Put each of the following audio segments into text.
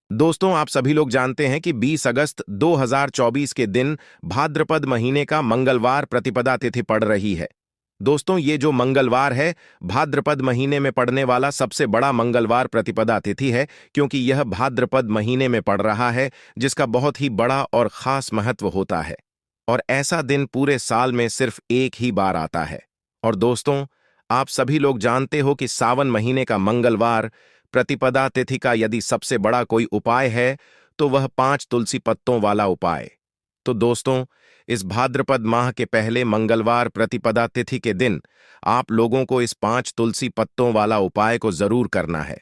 दोस्तों, आप सभी लोग जानते हैं कि 20 अगस्त 2024 के दिन भाद्रपद महीने का मंगलवार प्रतिपदा तिथि पड़ रही है। दोस्तों, ये जो मंगलवार है, भाद्रपद महीने में पड़ने वाला सबसे बड़ा मंगलवार प्रतिपदा तिथि है, क्योंकि यह भाद्रपद महीने में पड़ रहा है, जिसका बहुत ही बड़ा और खास महत्व होता है। और ऐसा दिन पूरे साल में सिर्फ एक ही बार आता है। और दोस्तों, आप सभी लोग जानते हो कि सावन महीने का मंगलवार प्रतिपदा तिथि का यदि सबसे बड़ा कोई उपाय है तो वह 5 तुलसी पत्तों वाला उपाय। तो दोस्तों, इस भाद्रपद माह के पहले मंगलवार प्रतिपदा तिथि के दिन आप लोगों को इस 5 तुलसी पत्तों वाला उपाय को जरूर करना है।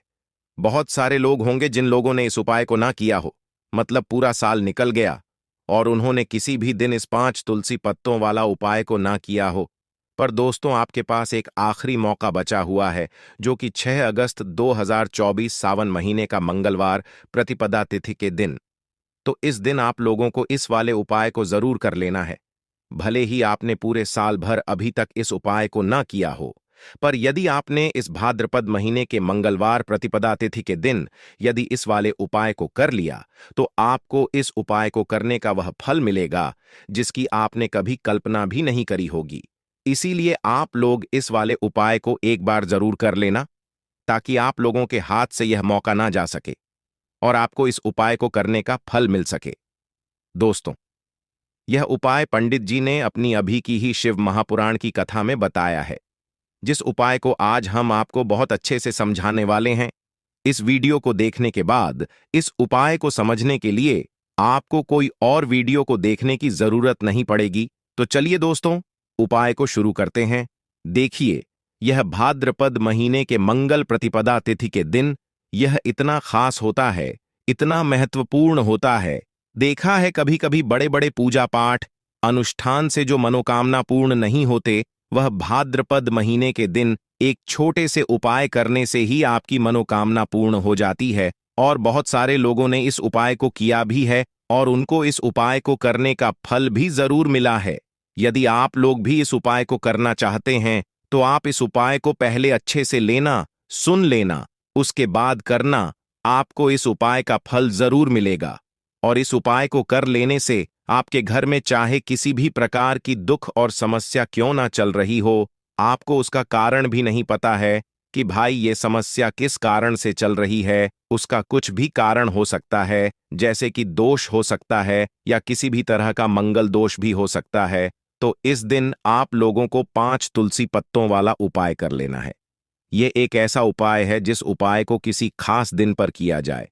बहुत सारे लोग होंगे जिन लोगों ने इस उपाय को ना किया हो, मतलब पूरा साल निकल गया और उन्होंने किसी भी दिन इस 5 तुलसी पत्तों वाला उपाय को ना किया हो। पर दोस्तों, आपके पास एक आखिरी मौका बचा हुआ है, जो कि 6 अगस्त 2024 सावन महीने का मंगलवार प्रतिपदा तिथि के दिन। तो इस दिन आप लोगों को इस वाले उपाय को जरूर कर लेना है। भले ही आपने पूरे साल भर अभी तक इस उपाय को ना किया हो, पर यदि आपने इस भाद्रपद महीने के मंगलवार प्रतिपदा तिथि के दिन यदि इस वाले उपाय को कर लिया, तो आपको इस उपाय को करने का वह फल मिलेगा जिसकी आपने कभी कल्पना भी नहीं करी होगी। इसीलिए आप लोग इस वाले उपाय को एक बार जरूर कर लेना, ताकि आप लोगों के हाथ से यह मौका ना जा सके और आपको इस उपाय को करने का फल मिल सके। दोस्तों, यह उपाय पंडित जी ने अपनी अभी की ही शिव महापुराण की कथा में बताया है, जिस उपाय को आज हम आपको बहुत अच्छे से समझाने वाले हैं। इस वीडियो को देखने के बाद इस उपाय को समझने के लिए आपको कोई और वीडियो को देखने की जरूरत नहीं पड़ेगी। तो चलिए दोस्तों, उपाय को शुरू करते हैं। देखिए, यह भाद्रपद महीने के मंगल प्रतिपदा तिथि के दिन यह इतना खास होता है, इतना महत्वपूर्ण होता है। देखा है कभी कभी बड़े बड़े पूजा पाठ अनुष्ठान से जो मनोकामना पूर्ण नहीं होते, वह भाद्रपद महीने के दिन एक छोटे से उपाय करने से ही आपकी मनोकामना पूर्ण हो जाती है। और बहुत सारे लोगों ने इस उपाय को किया भी है और उनको इस उपाय को करने का फल भी जरूर मिला है। यदि आप लोग भी इस उपाय को करना चाहते हैं, तो आप इस उपाय को पहले अच्छे से लेना, सुन लेना, उसके बाद करना। आपको इस उपाय का फल जरूर मिलेगा। और इस उपाय को कर लेने से आपके घर में चाहे किसी भी प्रकार की दुख और समस्या क्यों ना चल रही हो, आपको उसका कारण भी नहीं पता है कि भाई ये समस्या किस कारण से चल रही है, उसका कुछ भी कारण हो सकता है, जैसे कि दोष हो सकता है या किसी भी तरह का मंगल दोष भी हो सकता है। तो इस दिन आप लोगों को 5 तुलसी पत्तों वाला उपाय कर लेना है। ये एक ऐसा उपाय है जिस उपाय को किसी खास दिन पर किया जाए,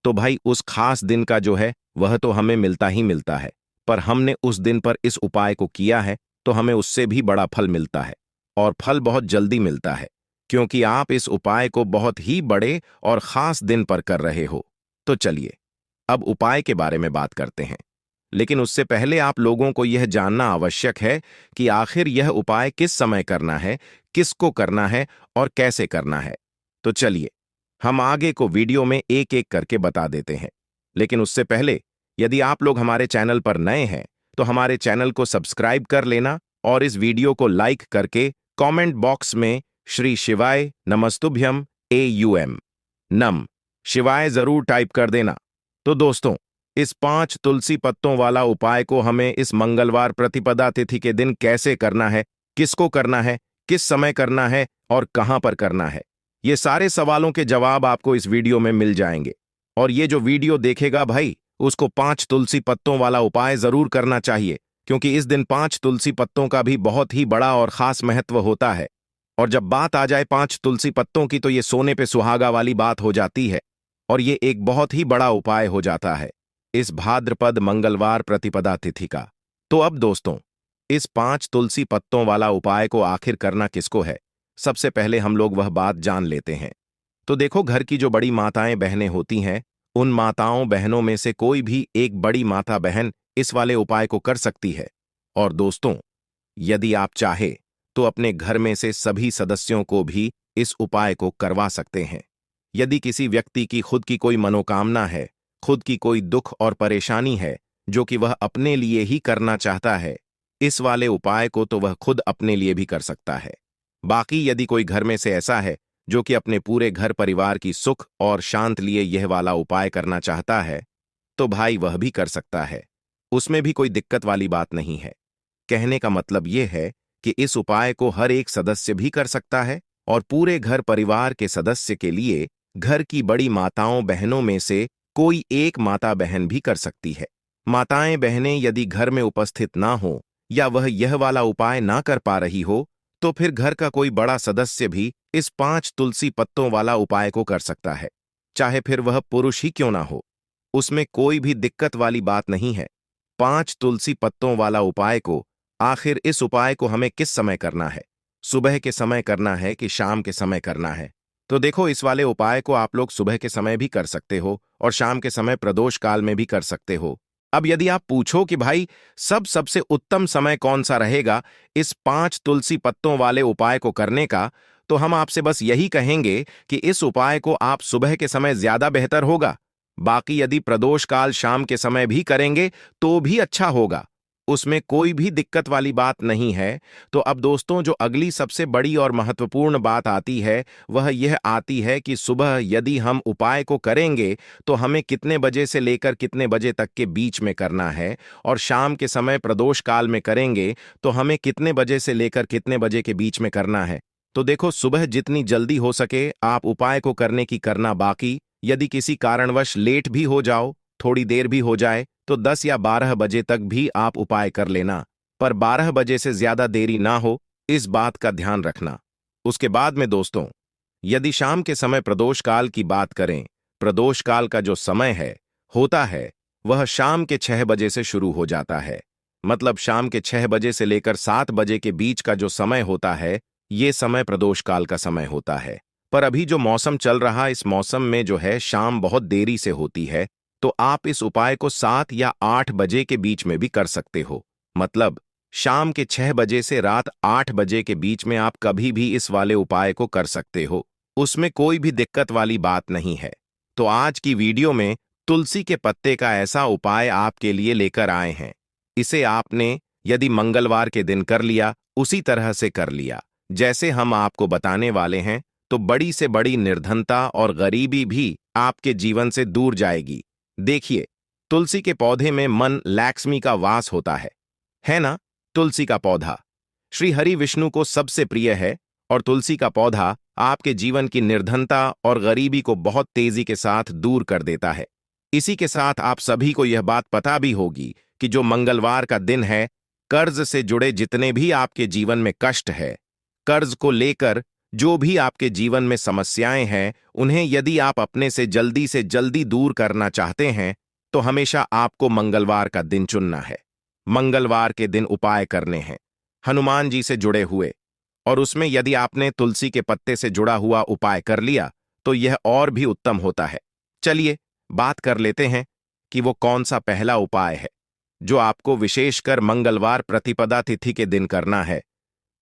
तो भाई उस खास दिन का जो है वह तो हमें मिलता ही मिलता है, पर हमने उस दिन पर इस उपाय को किया है तो हमें उससे भी बड़ा फल मिलता है। और फल बहुत जल्दी मिलता है, क्योंकि आप इस उपाय को बहुत ही बड़े और खास दिन पर कर रहे हो। तो चलिए, अब उपाय के बारे में बात करते हैं। लेकिन उससे पहले आप लोगों को यह जानना आवश्यक है कि आखिर यह उपाय किस समय करना है, किसको करना है और कैसे करना है। तो चलिए, हम आगे को वीडियो में एक एक करके बता देते हैं। लेकिन उससे पहले, यदि आप लोग हमारे चैनल पर नए हैं, तो हमारे चैनल को सब्सक्राइब कर लेना और इस वीडियो को लाइक करके कमेंट बॉक्स में श्री शिवाय नमस्तुभ्यम AUM नम शिवाय जरूर टाइप कर देना। तो दोस्तों, इस 5 तुलसी पत्तों वाला उपाय को हमें इस मंगलवार प्रतिपदा तिथि के दिन कैसे करना है, किसको करना है, किस समय करना है और कहां पर करना है, ये सारे सवालों के जवाब आपको इस वीडियो में मिल जाएंगे। और ये जो वीडियो देखेगा भाई, उसको 5 तुलसी पत्तों वाला उपाय जरूर करना चाहिए, क्योंकि इस दिन 5 तुलसी पत्तों का भी बहुत ही बड़ा और खास महत्व होता है। और जब बात आ जाए 5 तुलसी पत्तों की, तो ये सोने पे सुहागा वाली बात हो जाती है और ये एक बहुत ही बड़ा उपाय हो जाता है इस भाद्रपद मंगलवार प्रतिपदा तिथि का। तो अब दोस्तों, इस 5 तुलसी पत्तों वाला उपाय को आखिर करना किसको है, सबसे पहले हम लोग वह बात जान लेते हैं। तो देखो, घर की जो बड़ी माताएं बहनें होती हैं, उन माताओं बहनों में से कोई भी एक बड़ी माता बहन इस वाले उपाय को कर सकती है। और दोस्तों, यदि आप चाहे तो अपने घर में से सभी सदस्यों को भी इस उपाय को करवा सकते हैं। यदि किसी व्यक्ति की खुद की कोई मनोकामना है, खुद की कोई दुख और परेशानी है जो कि वह अपने लिए ही करना चाहता है, इस वाले उपाय को तो वह खुद अपने लिए भी कर सकता है। बाकी यदि कोई घर में से ऐसा है जो कि अपने पूरे घर परिवार की सुख और शांत लिए यह वाला उपाय करना चाहता है, तो भाई वह भी कर सकता है। उसमें भी कोई दिक्कत वाली बात नहीं है। कहने का मतलब यह है कि इस उपाय को हर एक सदस्य भी कर सकता है और पूरे घर परिवार के सदस्य के लिए घर की बड़ी माताओं बहनों में से कोई एक माता बहन भी कर सकती है। माताएं बहनें यदि घर में उपस्थित ना हो या वह यह वाला उपाय ना कर पा रही हो, तो फिर घर का कोई बड़ा सदस्य भी इस 5 तुलसी पत्तों वाला उपाय को कर सकता है, चाहे फिर वह पुरुष ही क्यों ना हो। उसमें कोई भी दिक्कत वाली बात नहीं है। 5 तुलसी पत्तों वाला उपाय को आखिर इस उपाय को हमें किस समय करना है? सुबह के समय करना है कि शाम के समय करना है? तो देखो, इस वाले उपाय को आप लोग सुबह के समय भी कर सकते हो और शाम के समय प्रदोष काल में भी कर सकते हो। अब यदि आप पूछो कि भाई सबसे उत्तम समय कौन सा रहेगा इस 5 तुलसी पत्तों वाले उपाय को करने का, तो हम आपसे बस यही कहेंगे कि इस उपाय को आप सुबह के समय ज्यादा बेहतर होगा। बाकी यदि प्रदोष काल शाम के समय भी करेंगे तो भी अच्छा होगा, उसमें कोई भी दिक्कत वाली बात नहीं है। तो अब दोस्तों, जो अगली सबसे बड़ी और महत्वपूर्ण बात आती है वह यह आती है कि सुबह यदि हम उपाय को करेंगे तो हमें कितने बजे से लेकर कितने बजे तक के बीच में करना है, और शाम के समय प्रदोष काल में करेंगे तो हमें कितने बजे से लेकर कितने बजे के बीच में करना है। तो देखो, सुबह जितनी जल्दी हो सके आप उपाय को करने की करना। बाकी यदि किसी कारणवश लेट भी हो जाओ, थोड़ी देर भी हो जाए, तो 10 या 12 बजे तक भी आप उपाय कर लेना, पर 12 बजे से ज्यादा देरी ना हो, इस बात का ध्यान रखना। उसके बाद में दोस्तों, यदि शाम के समय प्रदोष काल की बात करें, प्रदोष काल का जो समय होता है वह शाम के 6 बजे से शुरू हो जाता है। मतलब शाम के 6 बजे से लेकर 7 बजे के बीच का जो समय होता है, ये समय प्रदोष काल का समय होता है। पर अभी जो मौसम चल रहा, इस मौसम में जो है शाम बहुत देरी से होती है, तो आप इस उपाय को 7 या 8 बजे के बीच में भी कर सकते हो। मतलब शाम के 6 बजे से रात 8 बजे के बीच में आप कभी भी इस वाले उपाय को कर सकते हो, उसमें कोई भी दिक्कत वाली बात नहीं है। तो आज की वीडियो में तुलसी के पत्ते का ऐसा उपाय आपके लिए लेकर आए हैं। इसे आपने यदि मंगलवार के दिन कर लिया, उसी तरह से कर लिया जैसे हम आपको बताने वाले हैं, तो बड़ी से बड़ी निर्धनता और गरीबी भी आपके जीवन से दूर जाएगी। देखिए, तुलसी के पौधे में मन लक्ष्मी का वास होता है ना? तुलसी का पौधा श्री हरि विष्णु को सबसे प्रिय है और तुलसी का पौधा आपके जीवन की निर्धनता और गरीबी को बहुत तेजी के साथ दूर कर देता है। इसी के साथ आप सभी को यह बात पता भी होगी कि जो मंगलवार का दिन है, कर्ज से जुड़े जितने भी आपके जीवन में कष्ट है, कर्ज को लेकर जो भी आपके जीवन में समस्याएं हैं, उन्हें यदि आप अपने से जल्दी दूर करना चाहते हैं, तो हमेशा आपको मंगलवार का दिन चुनना है। मंगलवार के दिन उपाय करने हैं हनुमान जी से जुड़े हुए, और उसमें यदि आपने तुलसी के पत्ते से जुड़ा हुआ उपाय कर लिया तो यह और भी उत्तम होता है। चलिए बात कर लेते हैं कि वो कौन सा पहला उपाय है जो आपको विशेषकर मंगलवार प्रतिपदा तिथि के दिन करना है।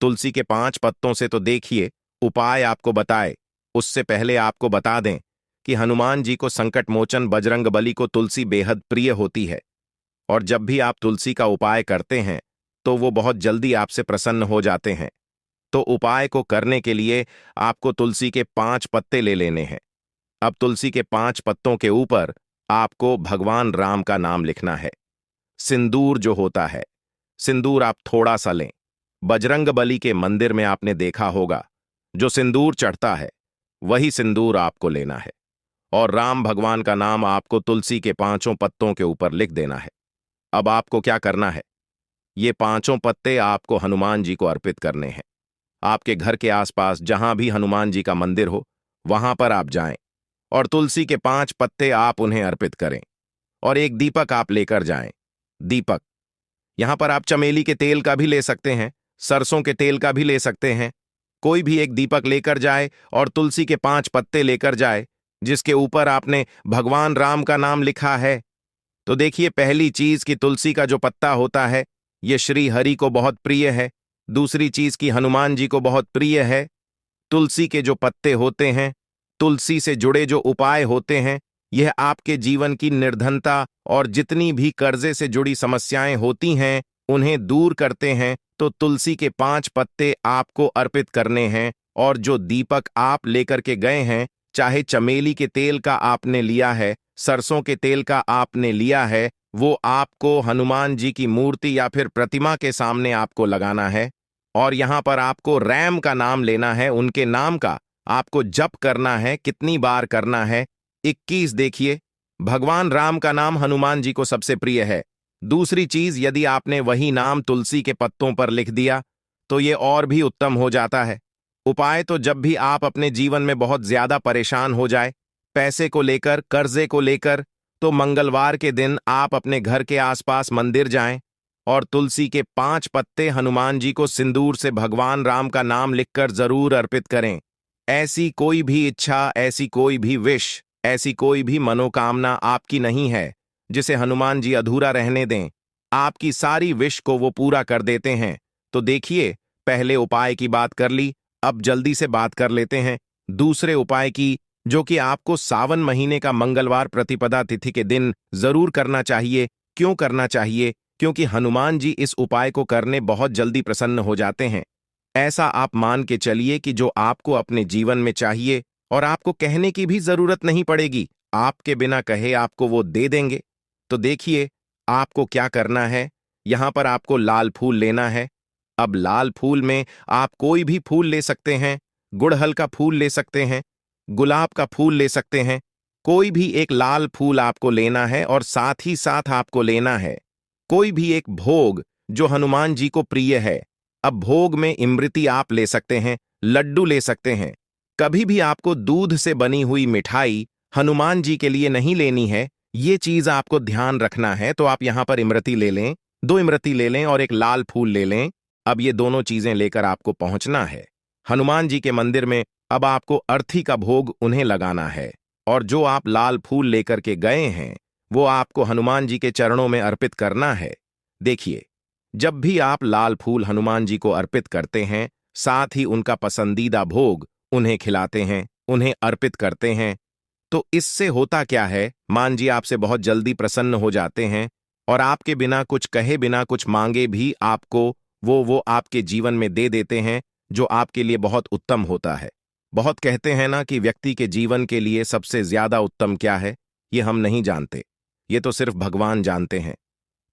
तुलसी के 5 पत्तों से तो देखिए उपाय आपको बताए, उससे पहले आपको बता दें कि हनुमान जी को संकट मोचन बजरंगबली को तुलसी बेहद प्रिय होती है, और जब भी आप तुलसी का उपाय करते हैं तो वो बहुत जल्दी आपसे प्रसन्न हो जाते हैं। तो उपाय को करने के लिए आपको तुलसी के 5 पत्ते ले लेने हैं। अब तुलसी के 5 पत्तों के ऊपर आपको भगवान राम का नाम लिखना है। सिंदूर जो होता है, सिंदूर आप थोड़ा सा लें। बजरंगबली के मंदिर में आपने देखा होगा जो सिंदूर चढ़ता है, वही सिंदूर आपको लेना है, और राम भगवान का नाम आपको तुलसी के 5 पत्तों के ऊपर लिख देना है। अब आपको क्या करना है, ये 5 पत्ते आपको हनुमान जी को अर्पित करने हैं। आपके घर के आसपास जहां भी हनुमान जी का मंदिर हो, वहां पर आप जाएं और तुलसी के 5 पत्ते आप उन्हें अर्पित करें, और एक दीपक आप लेकर जाएं। दीपक, यहां पर आप चमेली के तेल का भी ले सकते हैं, सरसों के तेल का भी ले सकते हैं। कोई भी एक दीपक लेकर जाए और तुलसी के 5 पत्ते लेकर जाए जिसके ऊपर आपने भगवान राम का नाम लिखा है। तो देखिए, पहली चीज कि तुलसी का जो पत्ता होता है ये श्री हरि को बहुत प्रिय है। दूसरी चीज कि हनुमान जी को बहुत प्रिय है। तुलसी के जो पत्ते होते हैं, तुलसी से जुड़े जो उपाय होते हैं, यह आपके जीवन की निर्धनता और जितनी भी कर्जे से जुड़ी समस्याएं होती हैं उन्हें दूर करते हैं। तो तुलसी के 5 पत्ते आपको अर्पित करने हैं और जो दीपक आप लेकर के गए हैं, चाहे चमेली के तेल का आपने लिया है, सरसों के तेल का आपने लिया है, वो आपको हनुमान जी की मूर्ति या फिर प्रतिमा के सामने आपको लगाना है। और यहां पर आपको रैम का नाम लेना है, उनके नाम का आपको जप करना है। कितनी बार करना है? 21। देखिए, भगवान राम का नाम हनुमान जी को सबसे प्रिय है। दूसरी चीज, यदि आपने वही नाम तुलसी के पत्तों पर लिख दिया तो ये और भी उत्तम हो जाता है। उपाय तो जब भी आप अपने जीवन में बहुत ज्यादा परेशान हो जाए, पैसे को लेकर, कर्जे को लेकर, तो मंगलवार के दिन आप अपने घर के आसपास मंदिर जाएं और तुलसी के 5 पत्ते हनुमान जी को सिंदूर से भगवान राम का नाम लिखकर जरूर अर्पित करें। ऐसी कोई भी इच्छा, ऐसी कोई भी विश, ऐसी कोई भी मनोकामना आपकी नहीं है जिसे हनुमान जी अधूरा रहने दें। आपकी सारी विश को वो पूरा कर देते हैं। तो देखिए, पहले उपाय की बात कर ली, अब जल्दी से बात कर लेते हैं दूसरे उपाय की, जो कि आपको सावन महीने का मंगलवार प्रतिपदा तिथि के दिन जरूर करना चाहिए। क्यों करना चाहिए? क्योंकि हनुमान जी इस उपाय को करने बहुत जल्दी प्रसन्न हो जाते हैं। ऐसा आप मान के चलिए कि जो आपको अपने जीवन में चाहिए और आपको कहने की भी जरूरत नहीं पड़ेगी, आपके बिना कहे आपको वो दे देंगे। तो देखिए, आपको क्या करना है। यहां पर आपको लाल फूल लेना है। अब लाल फूल में आप कोई भी फूल ले सकते हैं, गुड़हल का फूल ले सकते हैं, गुलाब का फूल ले सकते हैं। कोई भी एक लाल फूल आपको लेना है और साथ ही साथ आपको लेना है कोई भी एक भोग जो हनुमान जी को प्रिय है। अब भोग में इमरती आप ले सकते हैं, लड्डू ले सकते हैं। कभी भी आपको दूध से बनी हुई मिठाई हनुमान जी के लिए नहीं लेनी है, ये चीज आपको ध्यान रखना है। तो आप यहां पर इमरती ले लें, 2 इमरती ले लें और एक लाल फूल ले लें। अब ये दोनों चीजें लेकर आपको पहुंचना है हनुमान जी के मंदिर में। अब आपको अर्थी का भोग उन्हें लगाना है और जो आप लाल फूल लेकर के गए हैं वो आपको हनुमान जी के चरणों में अर्पित करना है। देखिए, जब भी आप लाल फूल हनुमान जी को अर्पित करते हैं, साथ ही उनका पसंदीदा भोग उन्हें खिलाते हैं, उन्हें अर्पित करते हैं, तो इससे होता क्या है, मान जी आपसे बहुत जल्दी प्रसन्न हो जाते हैं और आपके बिना कुछ कहे, बिना कुछ मांगे भी आपको वो आपके जीवन में दे देते हैं, जो आपके लिए बहुत उत्तम होता है। बहुत कहते हैं ना कि व्यक्ति के जीवन के लिए सबसे ज्यादा उत्तम क्या है, ये हम नहीं जानते, ये तो सिर्फ भगवान जानते हैं।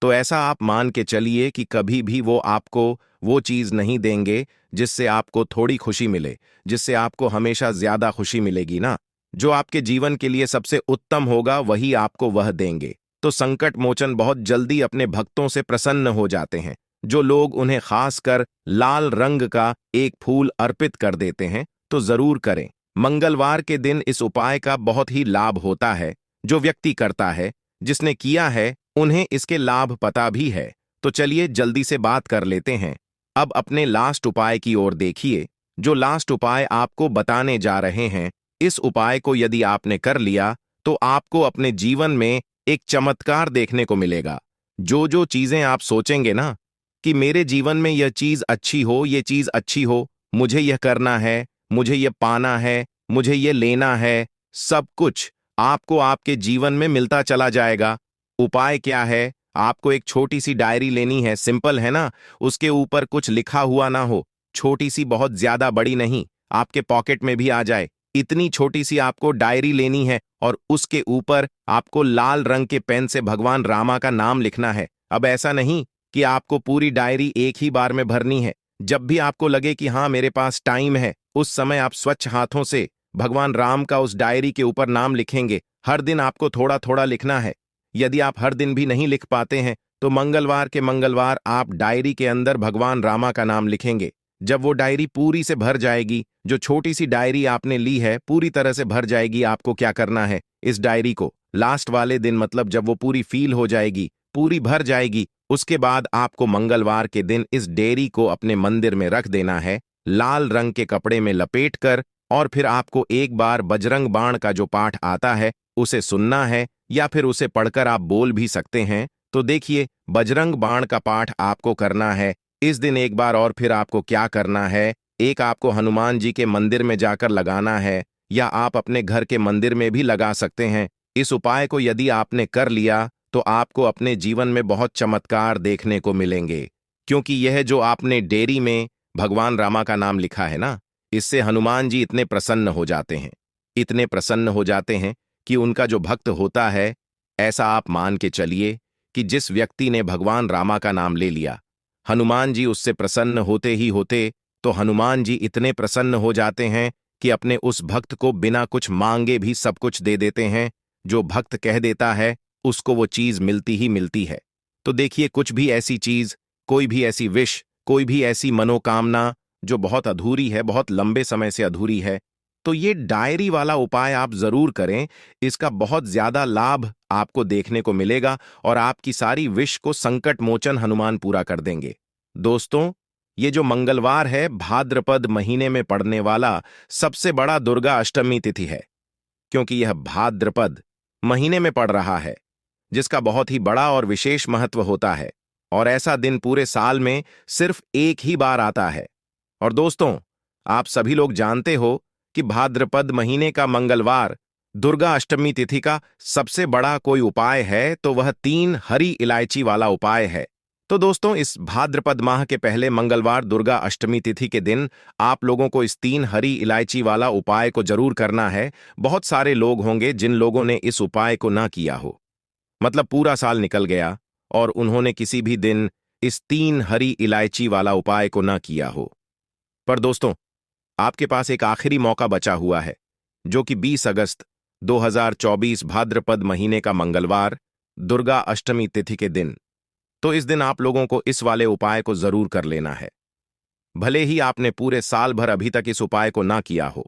तो ऐसा आप मान के चलिए कि कभी भी वो आपको वो चीज नहीं देंगे जिससे आपको थोड़ी खुशी मिले, जिससे आपको हमेशा ज्यादा खुशी मिलेगी ना। जो आपके जीवन के लिए सबसे उत्तम होगा वही आपको वह देंगे। तो संकट मोचन बहुत जल्दी अपने भक्तों से प्रसन्न हो जाते हैं। जो लोग उन्हें खासकर लाल रंग का एक फूल अर्पित कर देते हैं, तो जरूर करें। मंगलवार के दिन इस उपाय का बहुत ही लाभ होता है। जो व्यक्ति करता है, जिसने किया है, उन्हें इसके लाभ पता भी है। तो चलिए जल्दी से बात कर लेते हैं। अब अपने लास्ट उपाय की ओर देखिए। जो लास्ट उपाय आपको बताने जा रहे हैं, इस उपाय को यदि आपने कर लिया तो आपको अपने जीवन में एक चमत्कार देखने को मिलेगा। जो जो चीजें आप सोचेंगे ना कि मेरे जीवन में यह चीज अच्छी हो, ये चीज अच्छी हो, मुझे यह करना है, मुझे यह पाना है, मुझे यह लेना है, सब कुछ आपको आपके जीवन में मिलता चला जाएगा। उपाय क्या है? आपको एक छोटी सी डायरी लेनी है, सिंपल है ना। उसके ऊपर कुछ लिखा हुआ ना हो, छोटी सी, बहुत ज्यादा बड़ी नहीं, आपके पॉकेट में भी आ जाए, इतनी छोटी सी आपको डायरी लेनी है और उसके ऊपर आपको लाल रंग के पेन से भगवान रामा का नाम लिखना है। अब ऐसा नहीं कि आपको पूरी डायरी एक ही बार में भरनी है। जब भी आपको लगे कि हाँ मेरे पास टाइम है, उस समय आप स्वच्छ हाथों से भगवान राम का उस डायरी के ऊपर नाम लिखेंगे। हर दिन आपको थोड़ा थोड़ा लिखना है। यदि आप हर दिन भी नहीं लिख पाते हैं तो मंगलवार के मंगलवार आप डायरी के अंदर भगवान रामा का नाम लिखेंगे। जब वो डायरी पूरी से भर जाएगी, जो छोटी सी डायरी आपने ली है पूरी तरह से भर जाएगी, आपको क्या करना है, इस डायरी को लास्ट वाले दिन, मतलब जब वो पूरी फील हो जाएगी, पूरी भर जाएगी, उसके बाद आपको मंगलवार के दिन इस डायरी को अपने मंदिर में रख देना है, लाल रंग के कपड़े में लपेट कर। और फिर आपको एक बार बजरंग बाण का जो पाठ आता है उसे सुनना है, या फिर उसे पढ़कर आप बोल भी सकते हैं। तो देखिए, बजरंग बाण का पाठ आपको करना है इस दिन एक बार। और फिर आपको क्या करना है, एक आपको हनुमान जी के मंदिर में जाकर लगाना है, या आप अपने घर के मंदिर में भी लगा सकते हैं। इस उपाय को यदि आपने कर लिया तो आपको अपने जीवन में बहुत चमत्कार देखने को मिलेंगे। क्योंकि यह जो आपने डेयरी में भगवान रामा का नाम लिखा है ना, इससे हनुमान जी इतने प्रसन्न हो जाते हैं, इतने प्रसन्न हो जाते हैं कि उनका जो भक्त होता है, ऐसा आप मान के चलिए कि जिस व्यक्ति ने भगवान रामा का नाम ले लिया, हनुमान जी उससे प्रसन्न होते ही होते, तो हनुमान जी इतने प्रसन्न हो जाते हैं कि अपने उस भक्त को बिना कुछ मांगे भी सब कुछ दे देते हैं। जो भक्त कह देता है उसको वो चीज मिलती ही मिलती है। तो देखिए, कुछ भी ऐसी चीज, कोई भी ऐसी विश, कोई भी ऐसी मनोकामना जो बहुत अधूरी है, बहुत लंबे समय से अधूरी है, तो ये डायरी वाला उपाय आप जरूर करें। इसका बहुत ज्यादा लाभ आपको देखने को मिलेगा और आपकी सारी विश को संकट मोचन हनुमान पूरा कर देंगे। दोस्तों, ये जो मंगलवार है, भाद्रपद महीने में पड़ने वाला सबसे बड़ा दुर्गा अष्टमी तिथि है, क्योंकि यह भाद्रपद महीने में पड़ रहा है, जिसका बहुत ही बड़ा और विशेष महत्व होता है। और ऐसा दिन पूरे साल में सिर्फ एक ही बार आता है। और दोस्तों, आप सभी लोग जानते हो कि भाद्रपद महीने का मंगलवार दुर्गा अष्टमी तिथि का सबसे बड़ा कोई उपाय है तो वह 3 हरी इलायची वाला उपाय है। तो दोस्तों, इस भाद्रपद माह के पहले मंगलवार दुर्गा अष्टमी तिथि के दिन आप लोगों को इस 3 हरी इलायची वाला उपाय को जरूर करना है। बहुत सारे लोग होंगे जिन लोगों ने इस उपाय को ना किया हो, मतलब पूरा साल निकल गया और उन्होंने किसी भी दिन इस 3 हरी इलायची वाला उपाय को ना किया हो। पर दोस्तों, आपके पास एक आखिरी मौका बचा हुआ है, जो कि 20 अगस्त 2024 भाद्रपद महीने का मंगलवार दुर्गा अष्टमी तिथि के दिन। तो इस दिन आप लोगों को इस वाले उपाय को जरूर कर लेना है। भले ही आपने पूरे साल भर अभी तक इस उपाय को ना किया हो,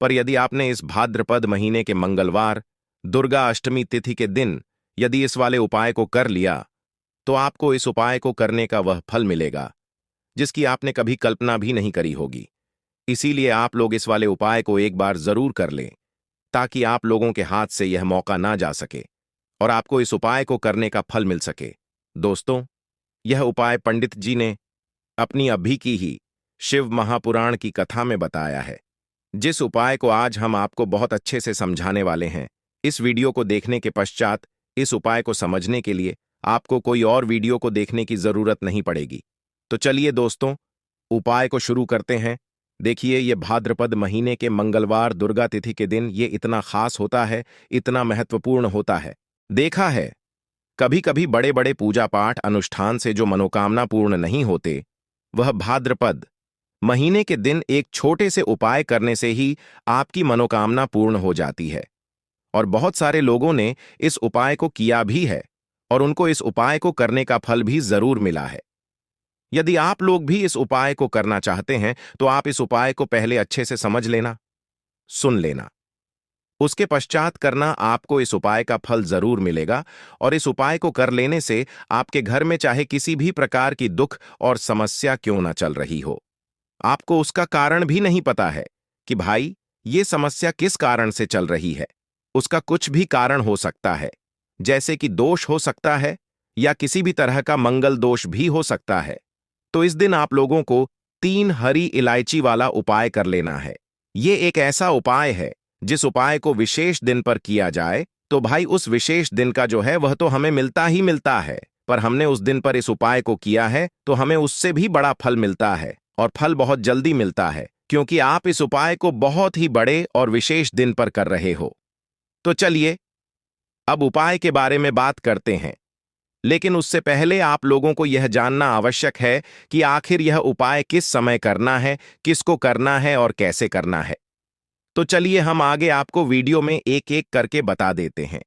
पर यदि आपने इस भाद्रपद महीने के मंगलवार दुर्गा अष्टमी तिथि के दिन यदि इस वाले उपाय को कर लिया, तो आपको इस उपाय को करने का वह फल मिलेगा जिसकी आपने कभी कल्पना भी नहीं करी होगी। इसीलिए आप लोग इस वाले उपाय को एक बार जरूर कर लें, ताकि आप लोगों के हाथ से यह मौका ना जा सके और आपको इस उपाय को करने का फल मिल सके। दोस्तों, यह उपाय पंडित जी ने अपनी अभी की ही शिव महापुराण की कथा में बताया है, जिस उपाय को आज हम आपको बहुत अच्छे से समझाने वाले हैं। इस वीडियो को देखने के पश्चात इस उपाय को समझने के लिए आपको कोई और वीडियो को देखने की जरूरत नहीं पड़ेगी। तो चलिए दोस्तों, उपाय को शुरू करते हैं। देखिए, ये भाद्रपद महीने के मंगलवार दुर्गा तिथि के दिन ये इतना खास होता है, इतना महत्वपूर्ण होता है। देखा है, कभी कभी बड़े बड़े पूजा पाठ अनुष्ठान से जो मनोकामना पूर्ण नहीं होते, वह भाद्रपद महीने के दिन एक छोटे से उपाय करने से ही आपकी मनोकामना पूर्ण हो जाती है। और बहुत सारे लोगों ने इस उपाय को किया भी है और उनको इस उपाय को करने का फल भी जरूर मिला है। यदि आप लोग भी इस उपाय को करना चाहते हैं, तो आप इस उपाय को पहले अच्छे से समझ लेना, सुन लेना, उसके पश्चात करना। आपको इस उपाय का फल जरूर मिलेगा और इस उपाय को कर लेने से आपके घर में चाहे किसी भी प्रकार की दुख और समस्या क्यों ना चल रही हो, आपको उसका कारण भी नहीं पता है कि भाई ये समस्या किस कारण से चल रही है। उसका कुछ भी कारण हो सकता है, जैसे कि दोष हो सकता है या किसी भी तरह का मंगल दोष भी हो सकता है। तो इस दिन आप लोगों को 3 हरी इलायची वाला उपाय कर लेना है। ये एक ऐसा उपाय है जिस उपाय को विशेष दिन पर किया जाए तो भाई उस विशेष दिन का जो है वह तो हमें मिलता ही मिलता है, पर हमने उस दिन पर इस उपाय को किया है तो हमें उससे भी बड़ा फल मिलता है और फल बहुत जल्दी मिलता है, क्योंकि आप इस उपाय को बहुत ही बड़े और विशेष दिन पर कर रहे हो। तो चलिए अब उपाय के बारे में बात करते हैं, लेकिन उससे पहले आप लोगों को यह जानना आवश्यक है कि आखिर यह उपाय किस समय करना है, किसको करना है और कैसे करना है। तो चलिए हम आगे आपको वीडियो में एक एक करके बता देते हैं,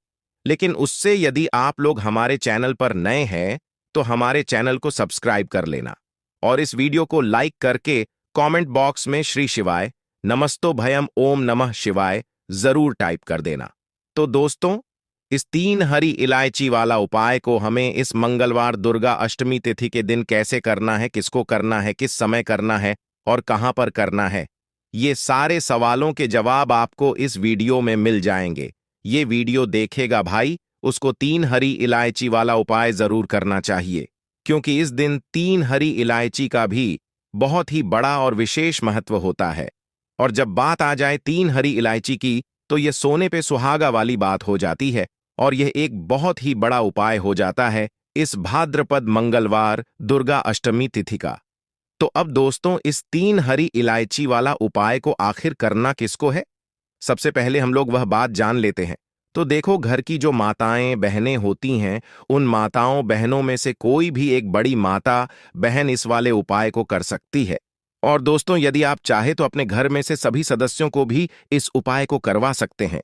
लेकिन उससे यदि आप लोग हमारे चैनल पर नए हैं तो हमारे चैनल को सब्सक्राइब कर लेना और इस वीडियो को लाइक करके कमेंट बॉक्स में श्री शिवाय नमस्तो भयम ओम नमः शिवाय जरूर टाइप कर देना। तो दोस्तों, इस 3 हरी इलायची वाला उपाय को हमें इस मंगलवार दुर्गा अष्टमी तिथि के दिन कैसे करना है, किसको करना है, किस समय करना है और कहां पर करना है, ये सारे सवालों के जवाब आपको इस वीडियो में मिल जाएंगे। ये वीडियो देखेगा भाई, उसको 3 हरी इलायची वाला उपाय जरूर करना चाहिए, क्योंकि इस दिन 3 हरी इलायची का भी बहुत ही बड़ा और विशेष महत्व होता है। और जब बात आ जाए 3 हरी इलायची की, तो यह सोने पे सुहागा वाली बात हो जाती है और यह एक बहुत ही बड़ा उपाय हो जाता है इस भाद्रपद मंगलवार दुर्गा अष्टमी तिथि का। तो अब दोस्तों इस 3 हरी इलायची वाला उपाय को आखिर करना किसको है? सबसे पहले हम लोग वह बात जान लेते हैं। तो देखो, घर की जो माताएं बहनें होती हैं, उन माताओं बहनों में से कोई भी एक बड़ी माता बहन इस वाले उपाय को कर सकती है। और दोस्तों, यदि आप चाहे तो अपने घर में से सभी सदस्यों को भी इस उपाय को करवा सकते हैं।